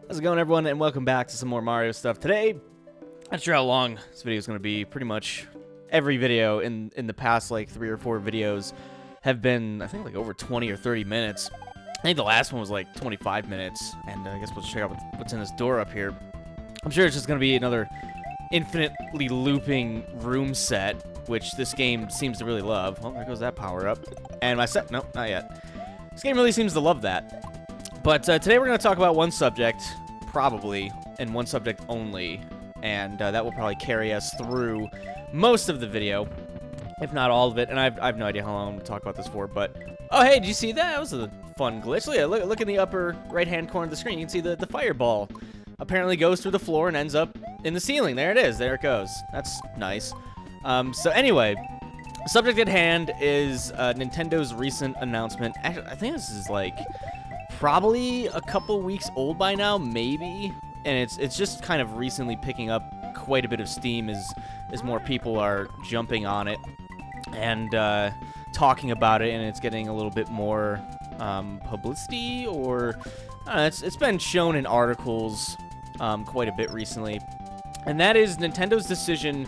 How's it going, everyone, and welcome back to some more Mario stuff. Today, not sure how long this video is going to be. Pretty much every video in the past, like, 3 or 4 videos have been, I think, like, over 20 or 30 minutes. I think the last one was, like, 25 minutes, and I guess we'll just check out what's in this door up here. I'm sure it's just going to be another infinitely looping room set, which this game seems to really love. Well, there goes that power-up. And my set... Nope, not yet. This game really seems to love that. But today we're going to talk about one subject, probably, and one subject only, and that will probably carry us through most of the video, if not all of it, and I have no idea how long I'm going to talk about this for, but... Oh, hey, did you see that? That was a fun glitch. Look in the upper right-hand corner of the screen. You can see the fireball apparently goes through the floor and ends up in the ceiling. There it is. There it goes. That's nice. So anyway, the subject at hand is Nintendo's recent announcement. Actually, I think this is, like... probably a couple weeks old by now, maybe, and it's just kind of recently picking up quite a bit of steam as more people are jumping on it and talking about it, and it's getting a little bit more publicity, or I don't know, it's been shown in articles quite a bit recently, and that is Nintendo's decision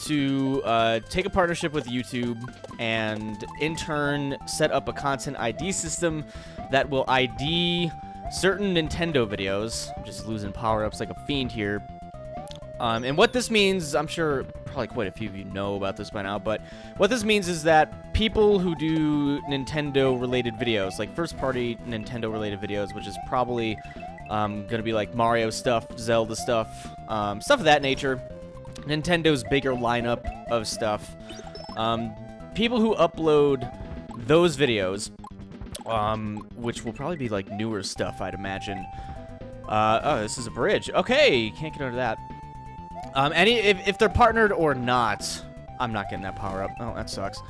to take a partnership with YouTube and in turn set up a content ID system that will ID certain Nintendo videos. I'm just losing power-ups like a fiend here. And what this means, I'm sure probably quite a few of you know about this by now, but what this means is that people who do Nintendo-related videos, like first-party Nintendo-related videos, which is probably gonna be like Mario stuff, Zelda stuff, stuff of that nature, Nintendo's bigger lineup of stuff. People who upload those videos, which will probably be like newer stuff, I'd imagine. Oh, this is a bridge. Okay, can't get under that. If they're partnered or not, I'm not getting that power up. Oh, that sucks.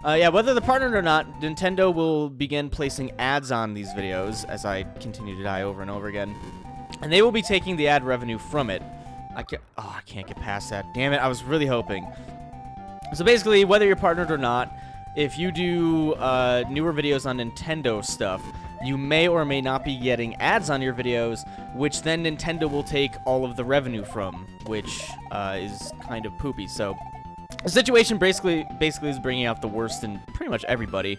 Yeah, whether they're partnered or not, Nintendo will begin placing ads on these videos as I continue to die over and over again, and they will be taking the ad revenue from it. I can't get past that. Damn it, I was really hoping. So basically, whether you're partnered or not, if you do newer videos on Nintendo stuff, you may or may not be getting ads on your videos, which then Nintendo will take all of the revenue from, which is kind of poopy. So the situation basically is bringing out the worst in pretty much everybody.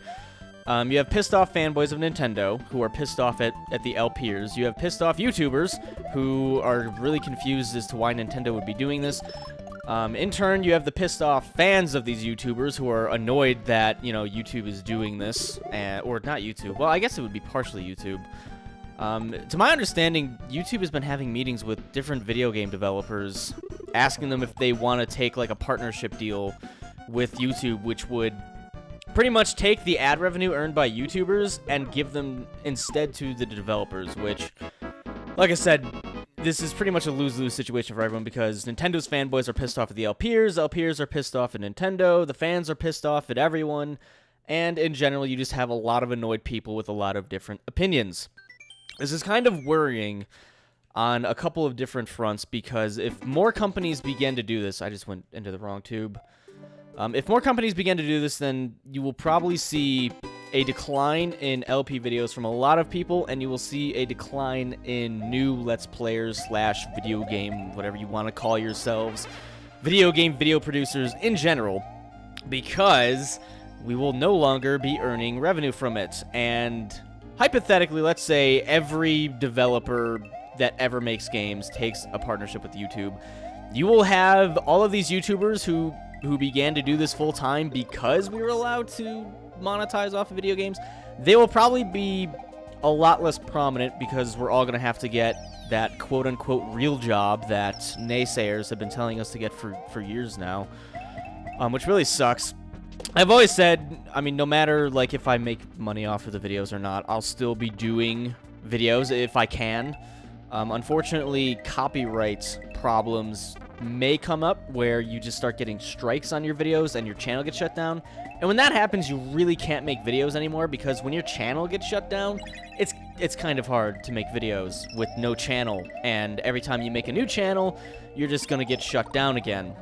You have pissed off fanboys of Nintendo who are pissed off at the LPers. You have pissed off YouTubers who are really confused as to why Nintendo would be doing this. In turn, you have the pissed off fans of these YouTubers who are annoyed that, you know, YouTube is doing this, or not YouTube. Well, I guess it would be partially YouTube. To my understanding, YouTube has been having meetings with different video game developers, asking them if they want to take, like, a partnership deal with YouTube, which would pretty much take the ad revenue earned by YouTubers and give them instead to the developers, which, like I said, this is pretty much a lose-lose situation for everyone because Nintendo's fanboys are pissed off at the LPers are pissed off at Nintendo, the fans are pissed off at everyone, and in general, you just have a lot of annoyed people with a lot of different opinions. This is kind of worrying on a couple of different fronts because if more companies begin to do this, I just went into the wrong tube. If more companies begin to do this, then you will probably see a decline in LP videos from a lot of people, and you will see a decline in new Let's Players / video game, whatever you want to call yourselves, video game video producers in general, because we will no longer be earning revenue from it. And hypothetically, let's say every developer that ever makes games takes a partnership with YouTube. You will have all of these YouTubers who began to do this full-time because we were allowed to monetize off of video games. They will probably be a lot less prominent because we're all going to have to get that quote-unquote real job that naysayers have been telling us to get for years now, which really sucks. I've always said, I mean, no matter like if I make money off of the videos or not, I'll still be doing videos if I can. Unfortunately, copyright problems may come up where you just start getting strikes on your videos and your channel gets shut down. And when that happens, you really can't make videos anymore because when your channel gets shut down, it's kind of hard to make videos with no channel. And every time you make a new channel, you're just going to get shut down again.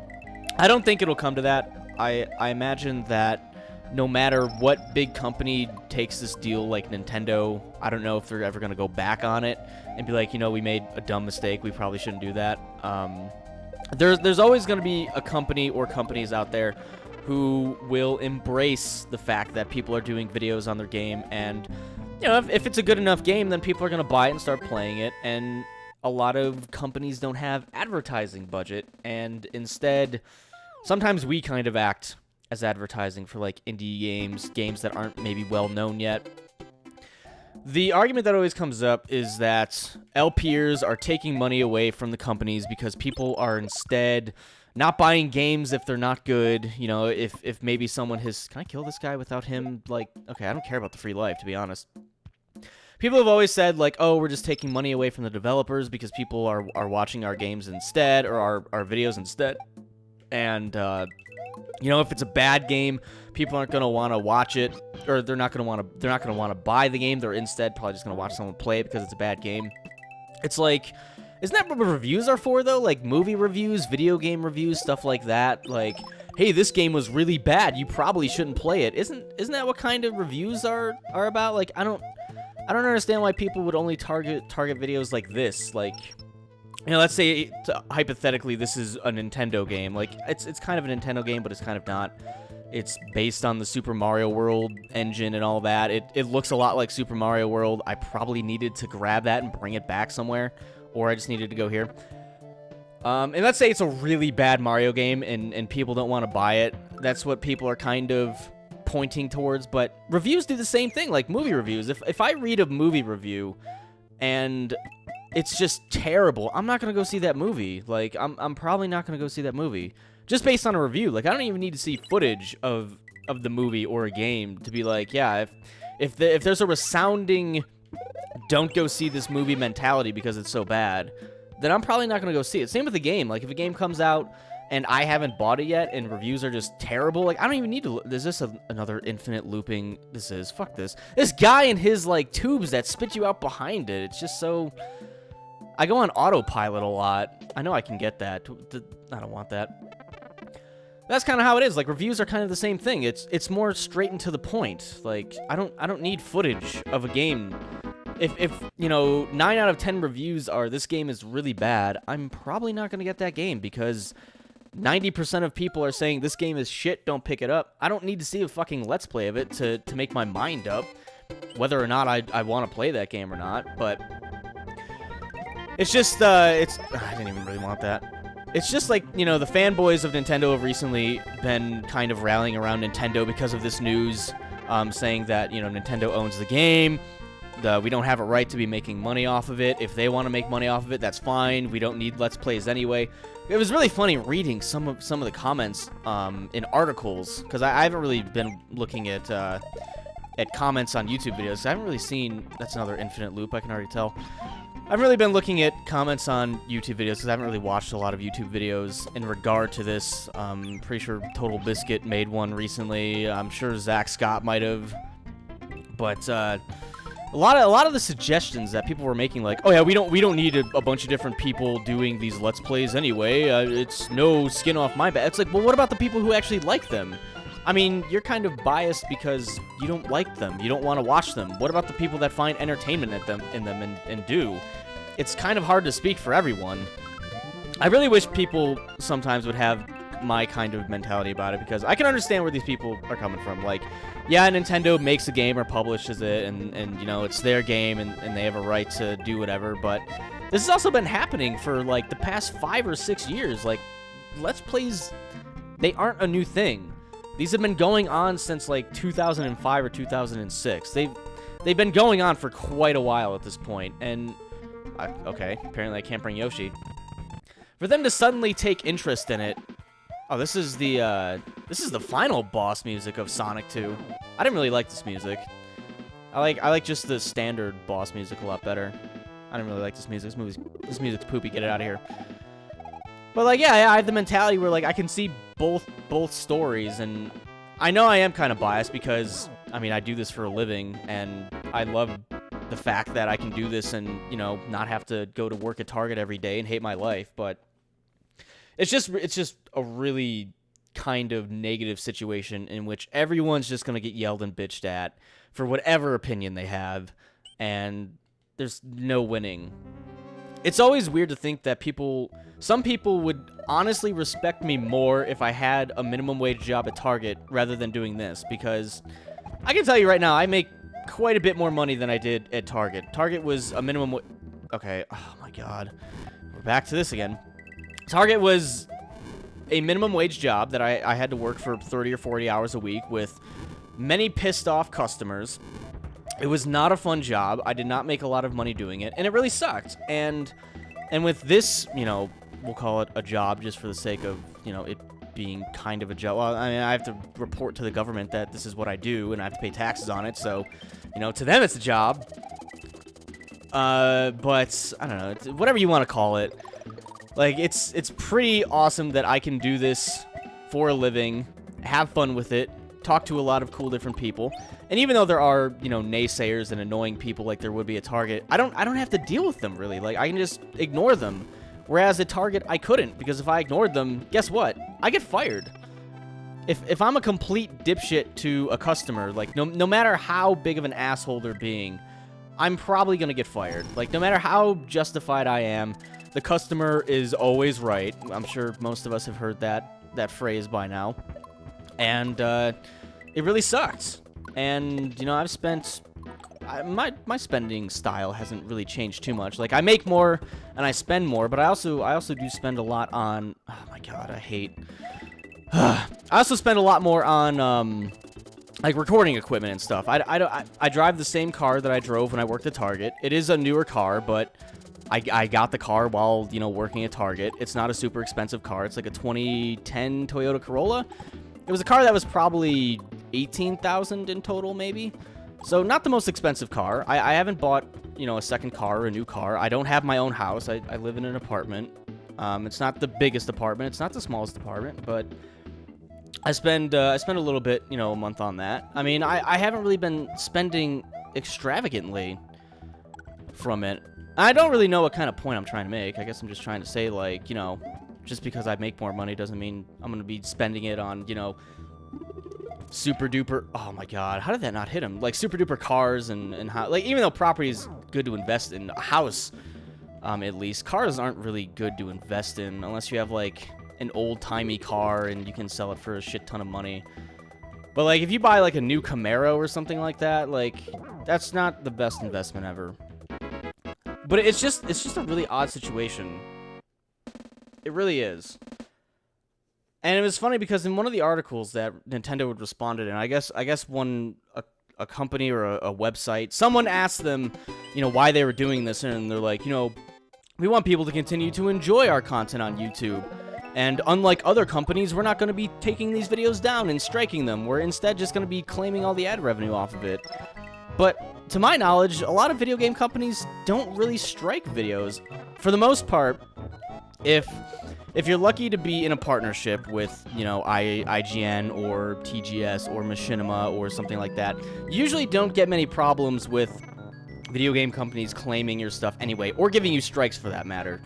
I don't think it'll come to that. I imagine that no matter what big company takes this deal, like Nintendo, I don't know if they're ever going to go back on it and be like, you know, we made a dumb mistake. We probably shouldn't do that. There's always going to be a company or companies out there who will embrace the fact that people are doing videos on their game. And, you know, if it's a good enough game, then people are going to buy it and start playing it. And a lot of companies don't have advertising budget. And instead, sometimes we kind of act as advertising for like indie games that aren't maybe well known yet. The argument that always comes up is that LPers are taking money away from the companies because people are instead not buying games if they're not good. You know, if maybe someone has... Can I kill this guy without him? Like, okay, I don't care about the free life, to be honest. People have always said, like, oh, we're just taking money away from the developers because people are watching our games instead, or our videos instead. And, you know, if it's a bad game, people aren't going to want to watch it, or they're not going to want to buy the game. They're instead probably just going to watch someone play it because it's a bad game. It's like, isn't that what reviews are for, though? Like, movie reviews, video game reviews, stuff like that. Like, hey, this game was really bad. You probably shouldn't play it. Isn't that what kind of reviews are about? Like, I don't understand why people would only target videos like this. Like, you know, let's say, hypothetically, this is a Nintendo game. Like, it's kind of a Nintendo game, but it's kind of not. It's based on the Super Mario World engine and all that. It looks a lot like Super Mario World. I probably needed to grab that and bring it back somewhere, or I just needed to go here. And let's say it's a really bad Mario game, and people don't want to buy it. That's what people are kind of pointing towards, but reviews do the same thing, like movie reviews. If I read a movie review and it's just terrible, I'm not gonna go see that movie. Like, I'm probably not gonna go see that movie just based on a review. Like, I don't even need to see footage of the movie or a game to be like, yeah, if there's a resounding don't go see this movie mentality because it's so bad, then I'm probably not gonna go see it. Same with the game. Like, if a game comes out and I haven't bought it yet, and reviews are just terrible, like, I don't even need to... There's this another infinite looping... Fuck this. This guy and his, like, tubes that spit you out behind it. It's just so... I go on autopilot a lot. I know I can get that. I don't want that. That's kind of how it is. Like, reviews are kind of the same thing. It's more straight and to the point. Like, I don't need footage of a game. If you know, 9 out of 10 reviews are, this game is really bad, I'm probably not going to get that game because 90% of people are saying this game is shit, don't pick it up. I don't need to see a fucking Let's Play of it to make my mind up whether or not I want to play that game or not, but it's just, I didn't even really want that. It's just like, you know, the fanboys of Nintendo have recently been kind of rallying around Nintendo because of this news, saying that, you know, Nintendo owns the game, we don't have a right to be making money off of it. If they want to make money off of it, that's fine. We don't need Let's Plays anyway. It was really funny reading some of the comments in articles, because I haven't really been looking at comments on YouTube videos. I haven't really seen... That's another infinite loop, I can already tell. I haven't really been looking at comments on YouTube videos because I haven't really watched a lot of YouTube videos in regard to this. Pretty sure Total Biscuit made one recently. I'm sure Zach Scott might have. But a lot of the suggestions that people were making, like, oh yeah, we don't need a bunch of different people doing these Let's Plays anyway. It's no skin off my back. It's like, well, what about the people who actually like them? I mean, you're kind of biased because you don't like them. You don't want to watch them. What about the people that find entertainment in them and do? It's kind of hard to speak for everyone. I really wish people sometimes would have my kind of mentality about it, because I can understand where these people are coming from. Like, yeah, Nintendo makes a game or publishes it, and you know, it's their game, and they have a right to do whatever, but this has also been happening for, like, the past 5 or 6 years. Like, Let's Plays, they aren't a new thing. These have been going on since, like, 2005 or 2006. They've been going on for quite a while at this point, and... okay, apparently I can't bring Yoshi. For them to suddenly take interest in it... Oh, this is the final boss music of Sonic 2. I didn't really like this music. I like just the standard boss music a lot better. I didn't really like this music. This music's poopy. Get it out of here. But, like, yeah, I have the mentality where, like, I can see both stories, and I know I am kind of biased because, I mean, I do this for a living, and I love the fact that I can do this and, you know, not have to go to work at Target every day and hate my life, but it's just a really kind of negative situation in which everyone's just going to get yelled and bitched at for whatever opinion they have, and there's no winning. It's always weird to think that some people would honestly respect me more if I had a minimum wage job at Target rather than doing this, because I can tell you right now, I make quite a bit more money than I did at Target. Target was a minimum okay, oh my god. We're back to this again. Target was a minimum wage job that I had to work for 30 or 40 hours a week with many pissed off customers. It was not a fun job. I did not make a lot of money doing it, and it really sucked. And with this, you know, we'll call it a job just for the sake of, you know, it being kind of a job. Well, I mean, I have to report to the government that this is what I do, and I have to pay taxes on it. So, you know, to them it's a job. But I don't know, it's, whatever you want to call it. Like, it's pretty awesome that I can do this for a living, have fun with it, talk to a lot of cool different people. And even though there are, you know, naysayers and annoying people like there would be at Target, I don't have to deal with them, really. Like, I can just ignore them. Whereas at Target, I couldn't, because if I ignored them, guess what? I get fired. If I'm a complete dipshit to a customer, like, no matter how big of an asshole they're being, I'm probably gonna get fired. Like, no matter how justified I am, the customer is always right. I'm sure most of us have heard that phrase by now. And, it really sucks. And, you know, I've spent... my spending style hasn't really changed too much. Like, I make more and I spend more, but I also do spend a lot on... Oh, my God, I hate... I also spend a lot more on, like, recording equipment and stuff. I drive the same car that I drove when I worked at Target. It is a newer car, but I got the car while, you know, working at Target. It's not a super expensive car. It's like a 2010 Toyota Corolla. It was a car that was probably $18,000 in total, maybe. So not the most expensive car. I haven't bought, you know, a second car or a new car. I don't have my own house. I live in an apartment. It's not the biggest apartment. It's not the smallest apartment, but I spend a little bit, you know, a month on that. I mean, I haven't really been spending extravagantly from it. I don't really know what kind of point I'm trying to make. I guess I'm just trying to say, like, you know, just because I make more money doesn't mean I'm going to be spending it on, you know, super duper... Oh, my God. How did that not hit him? Like, super duper cars and how... Like, even though property is good to invest in, a house, at least, cars aren't really good to invest in unless you have, like, an old-timey car and you can sell it for a shit ton of money. But, like, if you buy, like, a new Camaro or something like that, like, that's not the best investment ever. But it's just a really odd situation. It really is. And it was funny because in one of the articles that Nintendo had responded in, I guess a company or a website, someone asked them, you know, why they were doing this, and they're like, you know, we want people to continue to enjoy our content on YouTube. And unlike other companies, we're not going to be taking these videos down and striking them. We're instead just going to be claiming all the ad revenue off of it. But to my knowledge, a lot of video game companies don't really strike videos. For the most part, if you're lucky to be in a partnership with, you know, IGN or TGS or Machinima or something like that, you usually don't get many problems with video game companies claiming your stuff anyway, or giving you strikes for that matter.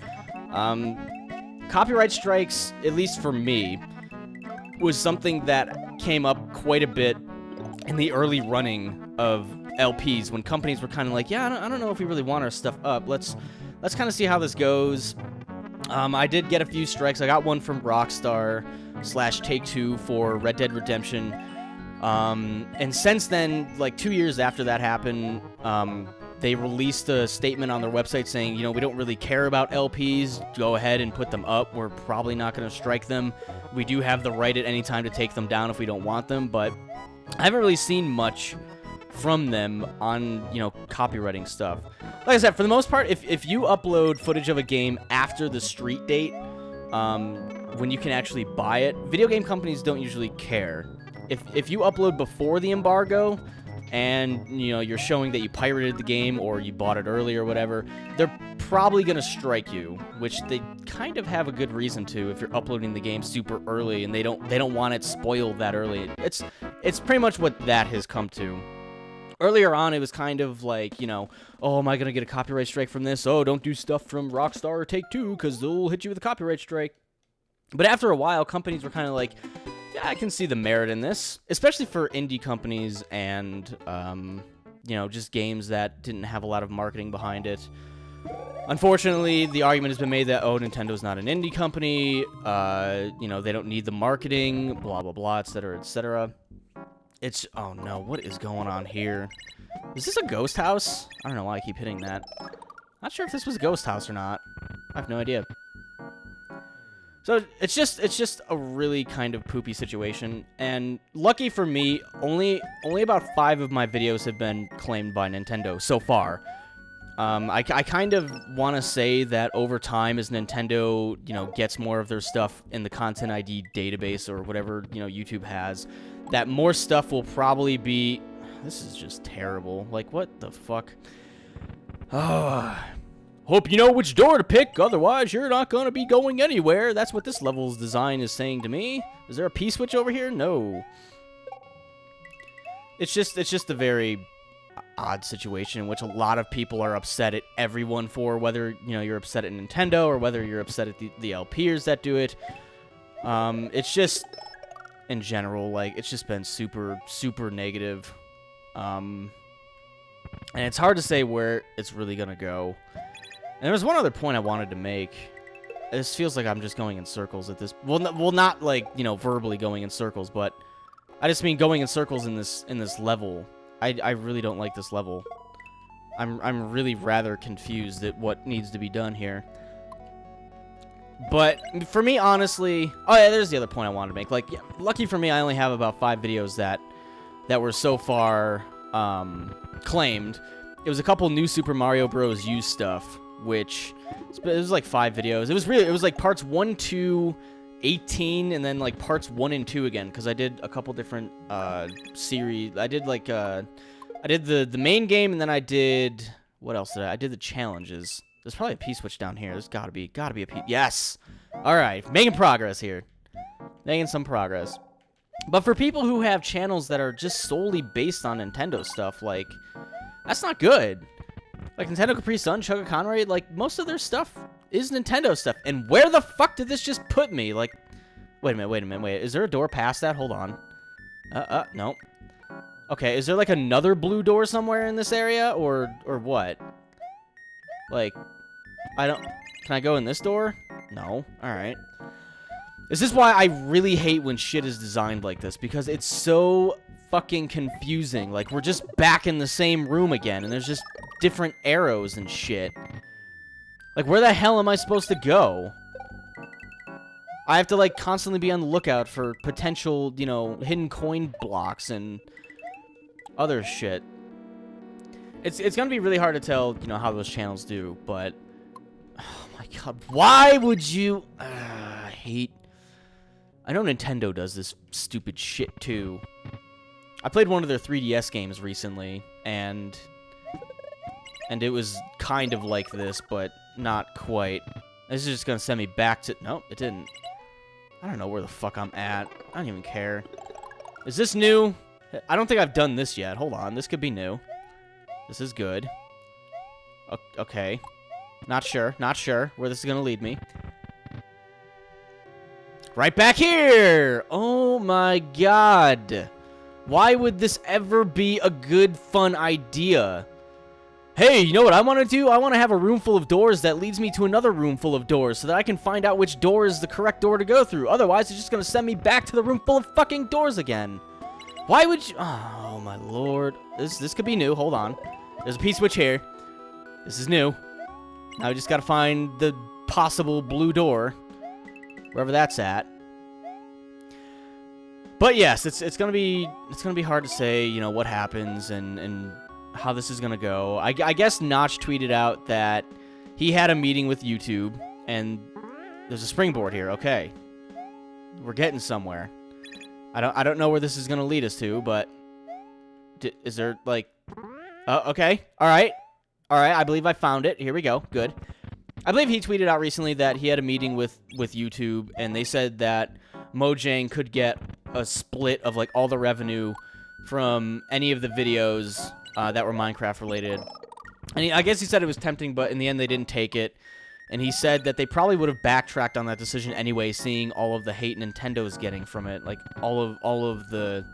Copyright strikes, at least for me, was something that came up quite a bit in the early running of LPs, when companies were kind of like, yeah, I don't know if we really want our stuff up. Let's kind of see how this goes. I did get a few strikes. I got one from Rockstar / Take-Two for Red Dead Redemption. And since then, like 2 years after that happened, they released a statement on their website saying, you know, we don't really care about LPs. Go ahead and put them up. We're probably not going to strike them. We do have the right at any time to take them down if we don't want them, but I haven't really seen much from them on, you know, copywriting stuff. Like I said, for the most part, if you upload footage of a game after the street date, when you can actually buy it, video game companies don't usually care. If you upload before the embargo, and, you know, you're showing that you pirated the game or you bought it early or whatever, they're probably going to strike you, which they kind of have a good reason to if you're uploading the game super early and they don't want it spoiled that early. It's pretty much what that has come to. Earlier on, it was kind of like, you know, oh, am I going to get a copyright strike from this? Oh, don't do stuff from Rockstar or Take-Two because they'll hit you with a copyright strike. But after a while, companies were kind of like, yeah, I can see the merit in this, especially for indie companies and, you know, just games that didn't have a lot of marketing behind it. Unfortunately, the argument has been made that, oh, Nintendo's not an indie company, you know, they don't need the marketing, blah, blah, blah, etc., etc. It's, oh no, what is going on here? Is this a ghost house? I don't know why I keep hitting that. Not sure if this was a ghost house or not. I have no idea. So it's just a really kind of poopy situation, and lucky for me, only about 5 of my videos have been claimed by Nintendo so far. I kind of want to say that over time, as Nintendo, you know, gets more of their stuff in the Content ID database or whatever, you know, YouTube has, that more stuff will probably be... This is just terrible. Like, what the fuck? Hope you know which door to pick, otherwise you're not going to be going anywhere. That's what this level's design is saying to me. Is there a P-switch over here? No. It's just a very odd situation in which a lot of people are upset at everyone for, whether, you know, you're upset at Nintendo or whether you're upset at the LPers that do it. It's just, in general, like, it's just been super, super negative. And it's hard to say where it's really going to go. And there was one other point I wanted to make. This feels like I'm just going in circles at this... Well, not like, you know, verbally going in circles, but I just mean going in circles in this level. I really don't like this level. I'm really rather confused at what needs to be done here. But for me, honestly... Oh, yeah, there's the other point I wanted to make. Like, yeah, lucky for me, I only have about 5 videos that were so far claimed. It was a couple new Super Mario Bros. U stuff, which it was like 5 videos. It was like parts 1, 2, 18, and then like parts 1 and 2 again, because I did a couple different series. I did like I did the main game, and then I did, what else did I did the challenges. There's probably a P-switch down here. There's gotta be a P. Yes. All right, making progress here. Making some progress. But for people who have channels that are just solely based on Nintendo stuff, like, that's not good. Like, Nintendo Capri Sun, Chugga Conway, like, most of their stuff is Nintendo stuff. And where the fuck did this just put me? Like, wait a minute. Is there a door past that? Hold on. No. Okay, is there, like, another blue door somewhere in this area? Or what? Like, can I go in this door? No. Alright. This is why I really hate when shit is designed like this, because it's so fucking confusing. Like, we're just back in the same room again, and there's just different arrows and shit. Like, where the hell am I supposed to go? I have to, like, constantly be on the lookout for potential, you know, hidden coin blocks and other shit. It's gonna be really hard to tell, you know, how those channels do, but... Oh my god, why would you... I hate... I know Nintendo does this stupid shit, too. I played one of their 3DS games recently, and it was kind of like this, but not quite. This is just gonna send me back to... Nope, it didn't. I don't know where the fuck I'm at. I don't even care. Is this new? I don't think I've done this yet. Hold on, this could be new. This is good. Okay. Not sure where this is gonna lead me. Right back here! Oh my god. Why would this ever be a good, fun idea? Hey, you know what I want to do? I want to have a room full of doors that leads me to another room full of doors so that I can find out which door is the correct door to go through. Otherwise, it's just going to send me back to the room full of fucking doors again. Why would you... Oh, my lord. This could be new. Hold on. There's a P-switch here. This is new. Now we just got to find the possible blue door. Wherever that's at. But yes, it's gonna be hard to say, you know, what happens and how this is gonna go. I guess Notch tweeted out that he had a meeting with YouTube, and there's a springboard here. Okay, we're getting somewhere. I don't know where this is gonna lead us to, but is there like? Okay, all right. I believe I found it. Here we go. Good. I believe he tweeted out recently that he had a meeting with YouTube, and they said that Mojang could get a split of, like, all the revenue from any of the videos that were Minecraft related. And I guess he said it was tempting, but in the end they didn't take it. And he said that they probably would have backtracked on that decision anyway, seeing all of the hate Nintendo's getting from it, like all of the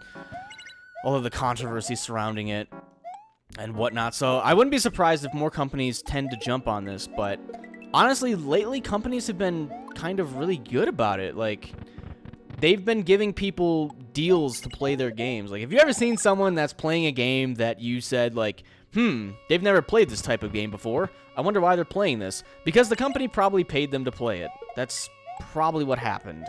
controversy surrounding it and whatnot. So I wouldn't be surprised if more companies tend to jump on this, but honestly, lately companies have been kind of really good about it. Like, they've been giving people deals to play their games. Like, have you ever seen someone that's playing a game that you said, like, they've never played this type of game before. I wonder why they're playing this. Because the company probably paid them to play it. That's probably what happened.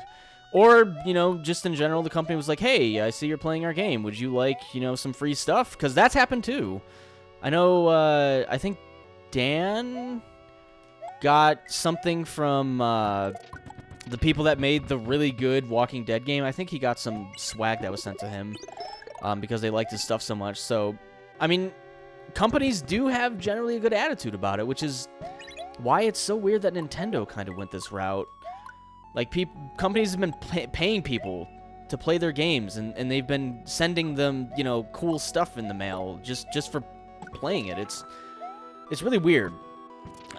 Or, you know, just in general, the company was like, hey, I see you're playing our game. Would you like, you know, some free stuff? Because that's happened too. I know, I think Dan got something from the people that made the really good Walking Dead game. I think he got some swag that was sent to him because they liked his stuff so much. So, I mean, companies do have generally a good attitude about it, which is why it's so weird that Nintendo kind of went this route. Like, companies have been paying people to play their games, and they've been sending them, you know, cool stuff in the mail just for playing it. It's really weird.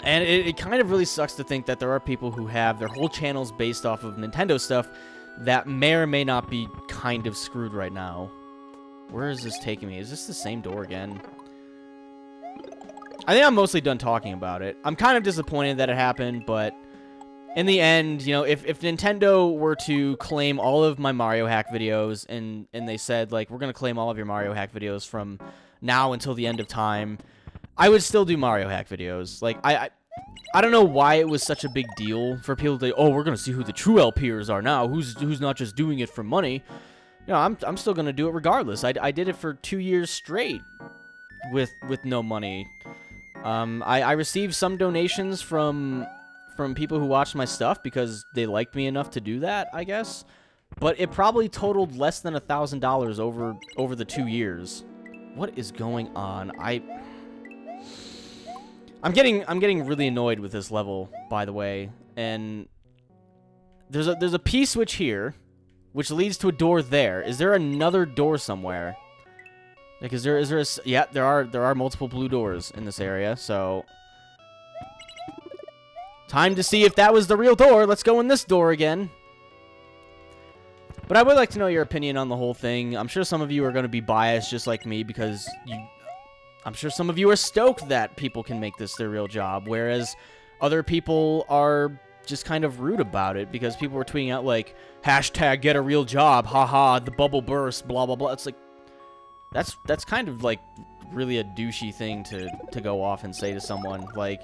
And it kind of really sucks to think that there are people who have their whole channels based off of Nintendo stuff that may or may not be kind of screwed right now. Where is this taking me? Is this the same door again? I think I'm mostly done talking about it. I'm kind of disappointed that it happened, but in the end, you know, if Nintendo were to claim all of my Mario hack videos and they said, like, we're going to claim all of your Mario hack videos from now until the end of time, I would still do Mario hack videos. Like, I don't know why it was such a big deal for people to, oh, we're going to see who the true LPers are now, who's not just doing it for money. You know, I'm still going to do it regardless. I did it for 2 years straight with no money. I received some donations from people who watched my stuff because they liked me enough to do that, I guess. But it probably totaled less than $1,000 over the 2 years. What is going on? I'm getting really annoyed with this level, by the way. And there's a P switch here, which leads to a door there. Is there another door somewhere? Like, is there a... Yeah, there are multiple blue doors in this area, so... Time to see if that was the real door. Let's go in this door again. But I would like to know your opinion on the whole thing. I'm sure some of you are going to be biased just like me because I'm sure some of you are stoked that people can make this their real job, whereas other people are just kind of rude about it because people were tweeting out like, hashtag get a real job, haha, the bubble burst, blah, blah, blah. It's like, that's kind of like really a douchey thing to go off and say to someone. Like,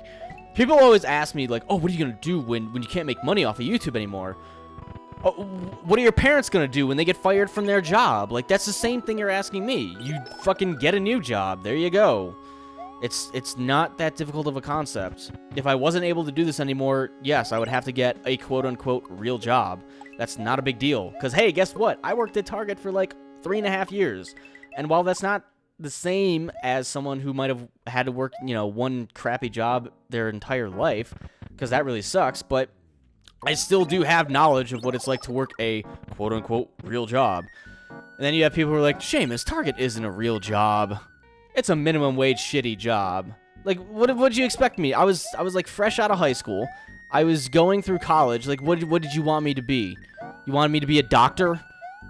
people always ask me, like, oh, what are you going to do when you can't make money off of YouTube anymore? Oh, what are your parents going to do when they get fired from their job? Like, that's the same thing you're asking me. You fucking get a new job. There you go. It's not that difficult of a concept. If I wasn't able to do this anymore, yes, I would have to get a quote-unquote real job. That's not a big deal. Because, hey, guess what? I worked at Target for, like, 3.5 years. And while that's not the same as someone who might have had to work, you know, one crappy job their entire life, because that really sucks, but I still do have knowledge of what it's like to work a quote-unquote real job. And then you have people who are like, Seamus, Target isn't a real job. It's a minimum wage shitty job. Like, what'd you expect me? I was like fresh out of high school. I was going through college. Like, what did you want me to be? You wanted me to be a doctor?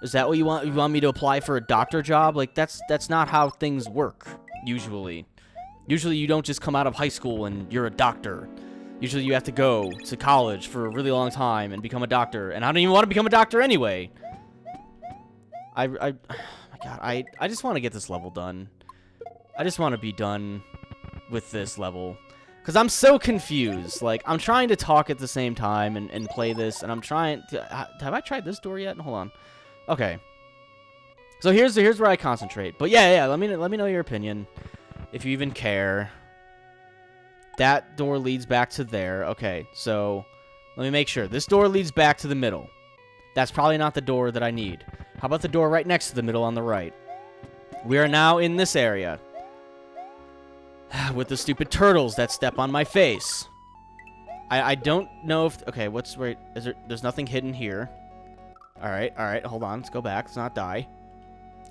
Is that what you want? You want me to apply for a doctor job? Like, that's not how things work, usually. Usually you don't just come out of high school and you're a doctor. Usually you have to go to college for a really long time and become a doctor. And I don't even want to become a doctor anyway. Oh my God, I just want to get this level done. I just want to be done with this level. Because I'm so confused. Like, I'm trying to talk at the same time and play this. And I'm trying to... Have I tried this door yet? Hold on. Okay. So here's where I concentrate. But yeah, let me know your opinion. If you even care. That door leads back to there. Okay, so let me make sure. This door leads back to the middle. That's probably not the door that I need. How about the door right next to the middle on the right? We are now in this area. With the stupid turtles that step on my face. I don't know if... Okay, what's right... There's nothing hidden here. Alright, hold on. Let's go back. Let's not die.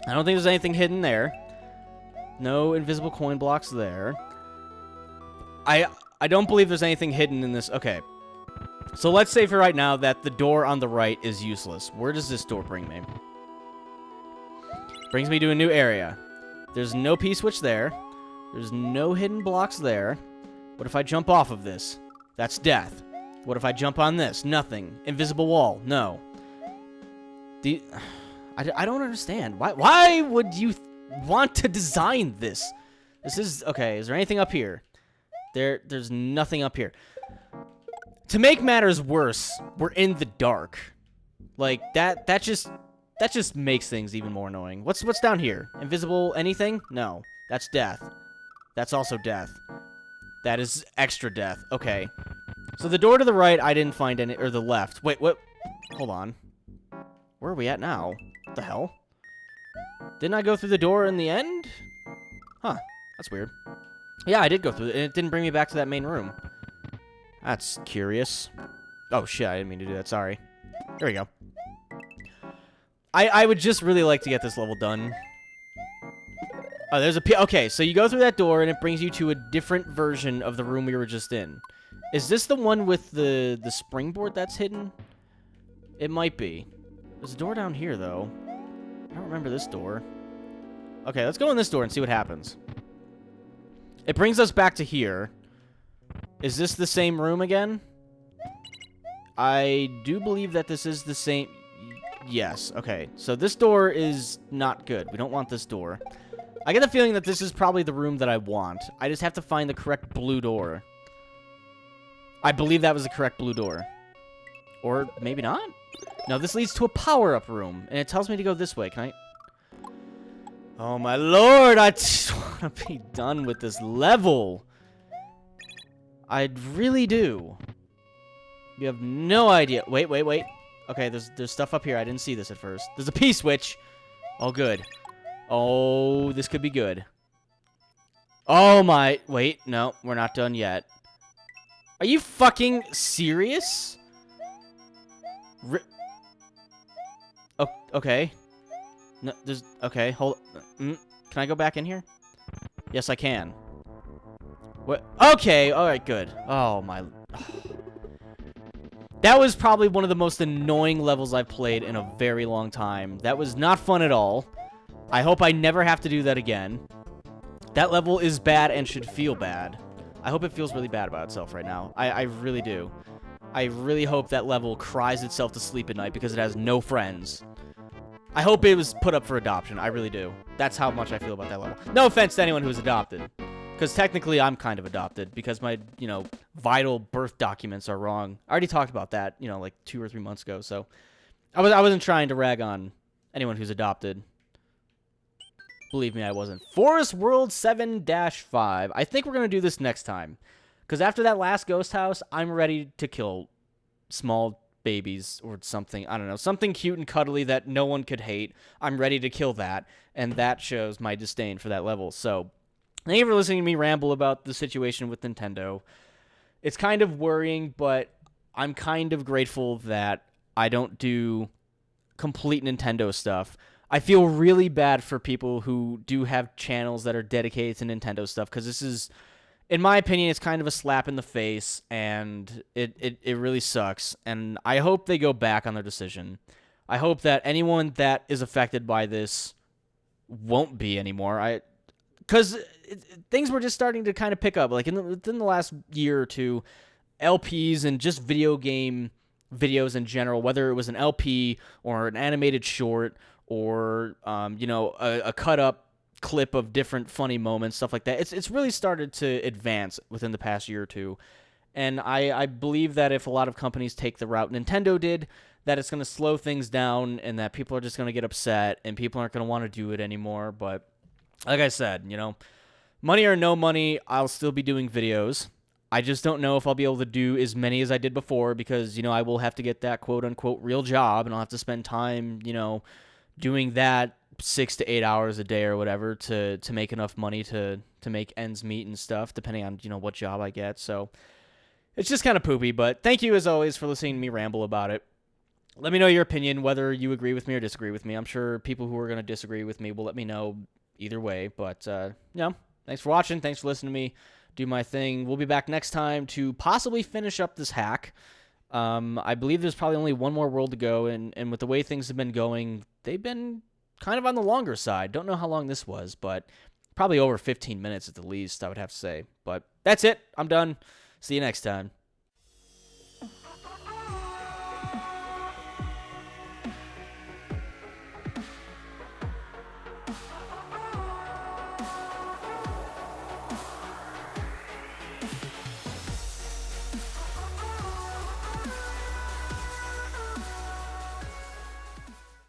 I don't think there's anything hidden there. No invisible coin blocks there. I don't believe there's anything hidden in this. Okay. So let's say for right now that the door on the right is useless. Where does this door bring me? Brings me to a new area. There's no P-switch there. There's no hidden blocks there. What if I jump off of this? That's death. What if I jump on this? Nothing. Invisible wall. No. I don't understand. Why would you want to design this? This is... Okay, is there anything up here? There's nothing up here. To make matters worse, we're in the dark. Like, that just makes things even more annoying. What's down here? Invisible anything? No. That's death. That's also death. That is extra death. Okay. So the door to the right, I didn't find any... Or the left. Wait, what? Hold on. Where are we at now? What the hell? Didn't I go through the door in the end? Huh. That's weird. Yeah, I did go through it, and it didn't bring me back to that main room. That's curious. Oh, shit, I didn't mean to do that. Sorry. There we go. I would just really like to get this level done. Oh, there's a... Okay, so you go through that door, and it brings you to a different version of the room we were just in. Is this the one with the springboard that's hidden? It might be. There's a door down here, though. I don't remember this door. Okay, let's go in this door and see what happens. It brings us back to here. Is this the same room again? I do believe that this is the same... Yes, okay. So this door is not good. We don't want this door. I get the feeling that this is probably the room that I want. I just have to find the correct blue door. I believe that was the correct blue door. Or maybe not? No, this leads to a power-up room, and it tells me to go this way. Can I... Oh, my lord! I just want to be done with this level. I really do. You have no idea. Wait. Okay, there's stuff up here. I didn't see this at first. There's a P-switch. Oh, good. Oh, this could be good. Oh, my... Wait, no, we're not done yet. Are you fucking serious? Oh, okay. No, there's... Okay, hold... Can I go back in here? Yes, I can. What? Okay, alright, good. Oh, my... That was probably one of the most annoying levels I've played in a very long time. That was not fun at all. I hope I never have to do that again. That level is bad and should feel bad. I hope it feels really bad about itself right now. I really do. I really hope that level cries itself to sleep at night because it has no friends. I hope it was put up for adoption. I really do. That's how much I feel about that level. No offense to anyone who's adopted. Because technically I'm kind of adopted because my, vital birth documents are wrong. I already talked about that, like 2 or 3 months ago. So I wasn't trying to rag on anyone who's adopted. Believe me, I wasn't. Forest World 7-5. I think we're going to do this next time. Because after that last ghost house, I'm ready to kill small babies or something. I don't know. Something cute and cuddly that no one could hate. I'm ready to kill that. And that shows my disdain for that level. So, thank you for listening to me ramble about the situation with Nintendo. It's kind of worrying, but I'm kind of grateful that I don't do complete Nintendo stuff. I feel really bad for people who do have channels that are dedicated to Nintendo stuff, because this is, in my opinion, it's kind of a slap in the face, and it really sucks. And I hope they go back on their decision. I hope that anyone that is affected by this won't be anymore. Because things were just starting to kind of pick up. Like, within the last year or two, LPs and just video game videos in general, whether it was an LP or an animated short or, a cut-up clip of different funny moments, stuff like that, it's really started to advance within the past year or two. And I believe that if a lot of companies take the route Nintendo did, that it's going to slow things down and that people are just going to get upset and people aren't going to want to do it anymore. But like I said, money or no money, I'll still be doing videos. I just don't know if I'll be able to do as many as I did before because, I will have to get that quote-unquote real job, and I'll have to spend time, doing that 6 to 8 hours a day or whatever to make enough money to make ends meet and stuff, depending on, what job I get. So it's just kind of poopy, but thank you, as always, for listening to me ramble about it. Let me know your opinion, whether you agree with me or disagree with me. I'm sure people who are going to disagree with me will let me know either way, but, thanks for watching. Thanks for listening to me do my thing. We'll be back next time to possibly finish up this hack. I believe there's probably only one more world to go, and with the way things have been going, they've been kind of on the longer side. Don't know how long this was, but probably over 15 minutes at the least, I would have to say. But that's it. I'm done. See you next time.